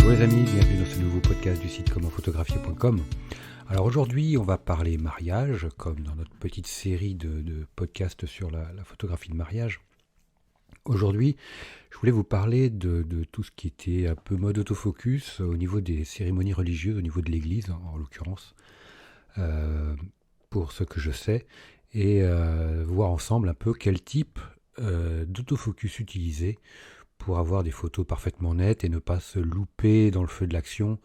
Bonjour les amis, bienvenue dans ce nouveau podcast du site commentphotographier.com. Alors aujourd'hui on va parler mariage, comme dans notre petite série de podcasts sur la photographie de mariage. Aujourd'hui je voulais vous parler de tout ce qui était un peu mode autofocus au niveau des cérémonies religieuses, au niveau de l'église en l'occurrence, pour ce que je sais, et voir ensemble un peu quel type d'autofocus utiliser pour avoir des photos parfaitement nettes et ne pas se louper dans le feu de l'action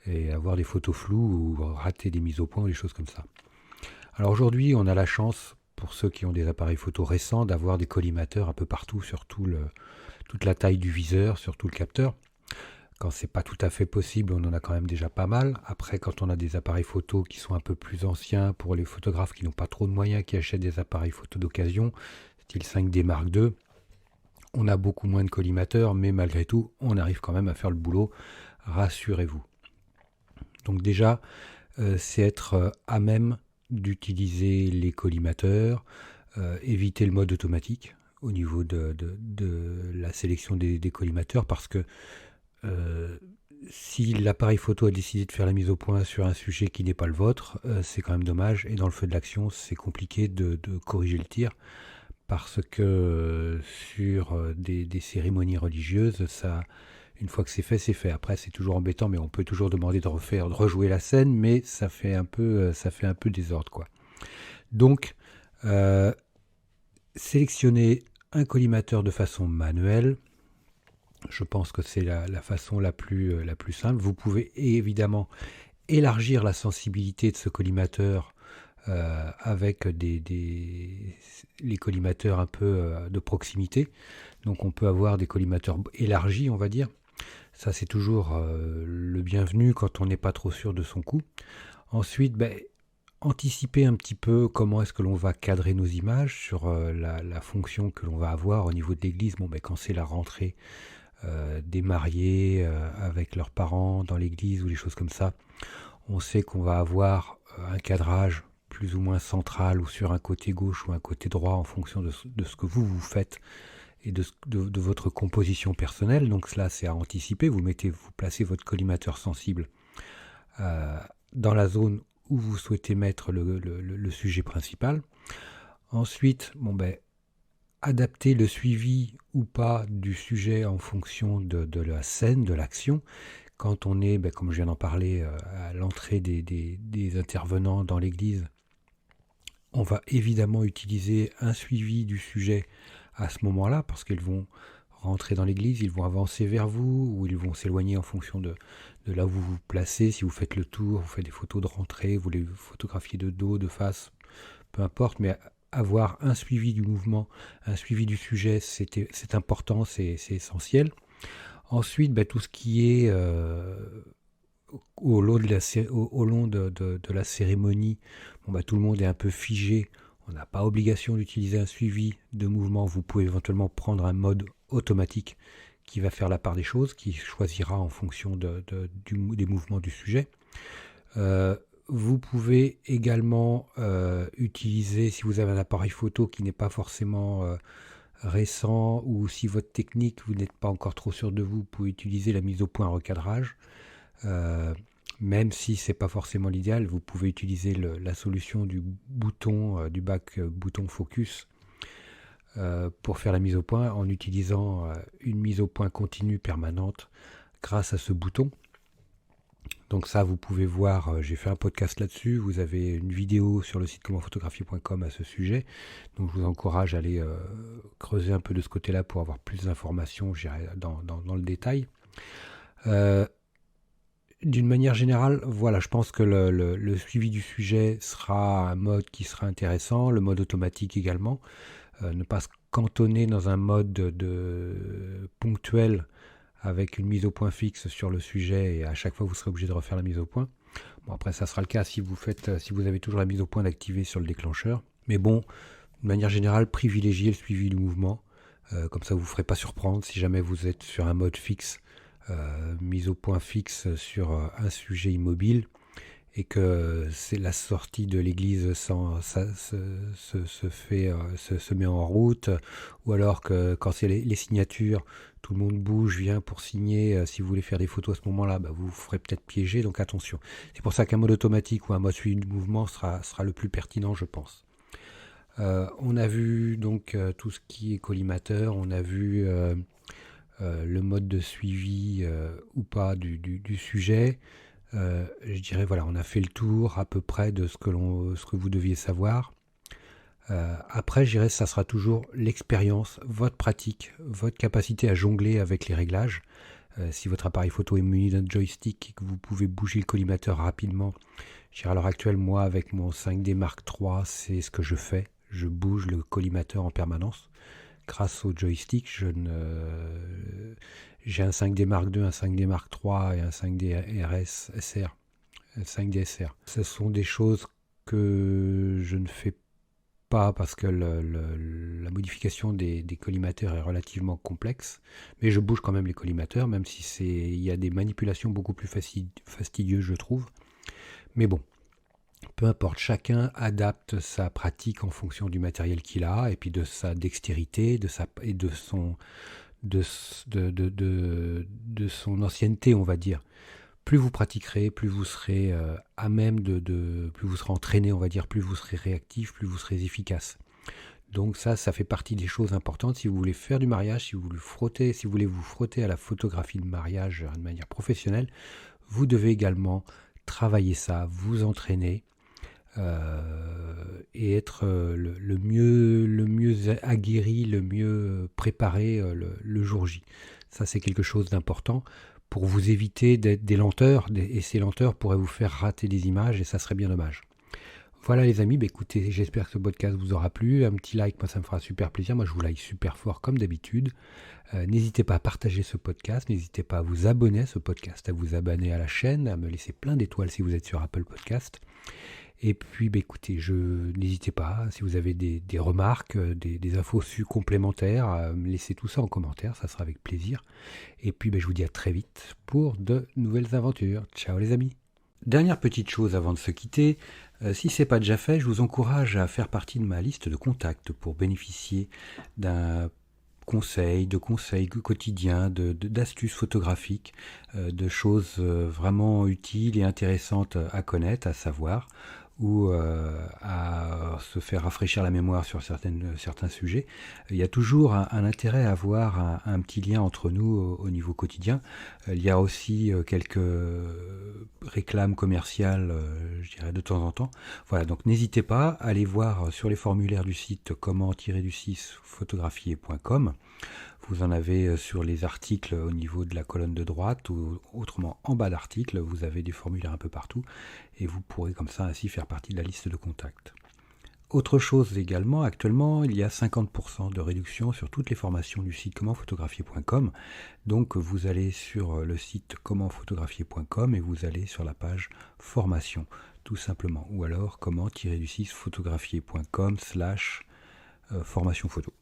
et avoir des photos floues ou rater des mises au point ou des choses comme ça. Alors aujourd'hui, on a la chance, pour ceux qui ont des appareils photo récents, d'avoir des collimateurs un peu partout sur toute la taille du viseur, sur tout le capteur. Quand c'est pas tout à fait possible, on en a quand même déjà pas mal. Après, quand on a des appareils photo qui sont un peu plus anciens, pour les photographes qui n'ont pas trop de moyens, qui achètent des appareils photo d'occasion, style 5D Mark II, on a beaucoup moins de collimateurs, mais malgré tout, on arrive quand même à faire le boulot, rassurez-vous. Donc déjà, c'est être à même d'utiliser les collimateurs, éviter le mode automatique au niveau de la sélection des collimateurs, parce que si l'appareil photo a décidé de faire la mise au point sur un sujet qui n'est pas le vôtre, c'est quand même dommage, et dans le feu de l'action, c'est compliqué de corriger le tir. Parce que sur des cérémonies religieuses, ça, une fois que c'est fait, c'est fait. Après, c'est toujours embêtant, mais on peut toujours demander de rejouer la scène, mais ça fait un peu désordre, quoi. Donc, sélectionner un collimateur de façon manuelle, je pense que c'est la façon la plus simple. Vous pouvez évidemment élargir la sensibilité de ce collimateur avec les collimateurs un peu de proximité. Donc on peut avoir des collimateurs élargis, on va dire. Ça, c'est toujours le bienvenu quand on n'est pas trop sûr de son coup. Ensuite, anticiper un petit peu comment est-ce que l'on va cadrer nos images sur la fonction que l'on va avoir au niveau de l'église. Quand c'est la rentrée des mariés avec leurs parents dans l'église ou des choses comme ça, on sait qu'on va avoir un cadrage plus ou moins central ou sur un côté gauche ou un côté droit en fonction de ce que vous faites et de votre composition personnelle. Donc cela, c'est à anticiper. Vous placez votre collimateur sensible dans la zone où vous souhaitez mettre le sujet principal. Ensuite, adapter le suivi ou pas du sujet en fonction de la scène, de l'action. Quand on est, comme je viens d'en parler, à l'entrée des intervenants dans l'église, on va évidemment utiliser un suivi du sujet à ce moment-là, parce qu'ils vont rentrer dans l'église, ils vont avancer vers vous, ou ils vont s'éloigner en fonction de là où vous vous placez. Si vous faites le tour, vous faites des photos de rentrée, vous les photographiez de dos, de face, peu importe, mais avoir un suivi du mouvement, un suivi du sujet, c'est important, c'est essentiel. Ensuite, tout ce qui est au long de la cérémonie, tout le monde est un peu figé. On n'a pas obligation d'utiliser un suivi de mouvement. Vous pouvez éventuellement prendre un mode automatique qui va faire la part des choses, qui choisira en fonction des mouvements du sujet. Vous pouvez également utiliser, si vous avez un appareil photo qui n'est pas forcément récent, ou si votre technique, vous n'êtes pas encore trop sûr de vous pouvez utiliser la mise au point recadrage. Même si c'est pas forcément l'idéal, vous pouvez utiliser la solution du bouton, du back bouton focus pour faire la mise au point en utilisant une mise au point continue permanente grâce à ce bouton. Donc ça, vous pouvez voir, j'ai fait un podcast là-dessus, vous avez une vidéo sur le site commentphotographier.com à ce sujet, donc je vous encourage à aller creuser un peu de ce côté-là pour avoir plus d'informations, j'irai dans le détail. D'une manière générale, voilà, je pense que le suivi du sujet sera un mode qui sera intéressant, le mode automatique également, ne pas se cantonner dans un mode de ponctuel, avec une mise au point fixe sur le sujet, et à chaque fois vous serez obligé de refaire la mise au point. Après ça sera le cas si vous avez toujours la mise au point d'activer sur le déclencheur. Mais de manière générale, privilégiez le suivi du mouvement, comme ça vous ne vous ferez pas surprendre si jamais vous êtes sur un mode fixe, mise au point fixe sur un sujet immobile, et que c'est la sortie de l'église se met en route, ou alors que quand c'est les signatures, tout le monde bouge, vient pour signer. Si vous voulez faire des photos à ce moment-là, vous vous ferez peut-être piéger, donc attention. C'est pour ça qu'un mode automatique ou un mode suivi du mouvement sera le plus pertinent, je pense. On a vu donc tout ce qui est collimateur, on a vu le mode de suivi ou pas du sujet. Je dirais voilà, on a fait le tour à peu près de ce que vous deviez savoir. Après, je dirais que ça sera toujours l'expérience, votre pratique, votre capacité à jongler avec les réglages. Si votre appareil photo est muni d'un joystick et que vous pouvez bouger le collimateur rapidement, je dirais à l'heure actuelle, moi avec mon 5D Mark III, c'est ce que je fais. Je bouge le collimateur en permanence. Grâce au joystick, j'ai un 5D Mark II, un 5D Mark III et un 5D SR. 5D SR. Ce sont des choses que je ne fais pas parce que la modification des collimateurs est relativement complexe, mais je bouge quand même les collimateurs, même si il y a des manipulations beaucoup plus fastidieuses, je trouve. Mais bon, peu importe, chacun adapte sa pratique en fonction du matériel qu'il a, et puis de sa dextérité, et de son ancienneté, on va dire. Plus vous pratiquerez, plus vous serez à même plus vous serez entraîné, on va dire, plus vous serez réactif, plus vous serez efficace. Donc ça fait partie des choses importantes. Si vous voulez faire du mariage, si vous voulez vous frotter à la photographie de mariage de manière professionnelle, vous devez également travailler ça, vous entraîner et être le mieux aguerri, le mieux préparé le jour J. Ça, c'est quelque chose d'important pour vous éviter des lenteurs, et ces lenteurs pourraient vous faire rater des images, et ça serait bien dommage. Voilà les amis, écoutez, j'espère que ce podcast vous aura plu. Un petit like, moi ça me fera super plaisir. Moi je vous like super fort comme d'habitude. N'hésitez pas à partager ce podcast, n'hésitez pas à vous abonner à ce podcast, à vous abonner à la chaîne, à me laisser plein d'étoiles si vous êtes sur Apple Podcast. Et puis écoutez, n'hésitez pas, si vous avez des remarques, des infos complémentaires, à me laisser tout ça en commentaire, ça sera avec plaisir. Et puis je vous dis à très vite pour de nouvelles aventures. Ciao les amis. Dernière petite chose avant de se quitter, si ce n'est pas déjà fait, je vous encourage à faire partie de ma liste de contacts pour bénéficier de conseils quotidiens, d'astuces photographiques, de choses vraiment utiles et intéressantes à connaître, à savoir, ou à se faire rafraîchir la mémoire sur certains sujets. Il y a toujours un intérêt à avoir un petit lien entre nous au niveau quotidien. Il y a aussi quelques réclames commerciales, je dirais, de temps en temps. Voilà, donc n'hésitez pas à aller voir sur les formulaires du site comment-photographier.com. Vous en avez sur les articles au niveau de la colonne de droite, ou autrement en bas d'article, vous avez des formulaires un peu partout, et vous pourrez comme ça ainsi faire partie de la liste de contacts. Autre chose également, actuellement, il y a 50% de réduction sur toutes les formations du site commentphotographier.com. Donc vous allez sur le site commentphotographier.com et vous allez sur la page formation, tout simplement. Ou alors comment-photographier.com/formation photo.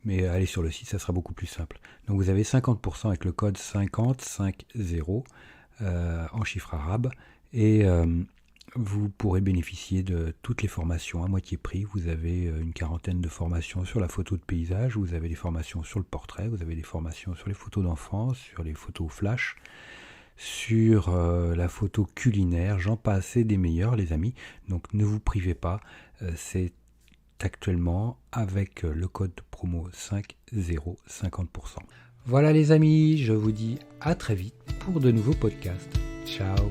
Mais allez sur le site, ça sera beaucoup plus simple. Donc vous avez 50% avec le code 5050 en chiffres arabes, et vous pourrez bénéficier de toutes les formations à moitié prix. Vous avez une quarantaine de formations sur la photo de paysage, vous avez des formations sur le portrait, vous avez des formations sur les photos d'enfants, sur les photos flash, sur la photo culinaire, j'en passe, et des meilleurs les amis. Donc ne vous privez pas, c'est actuellement avec le code promo 50 50%. Voilà les amis, je vous dis à très vite pour de nouveaux podcasts. Ciao.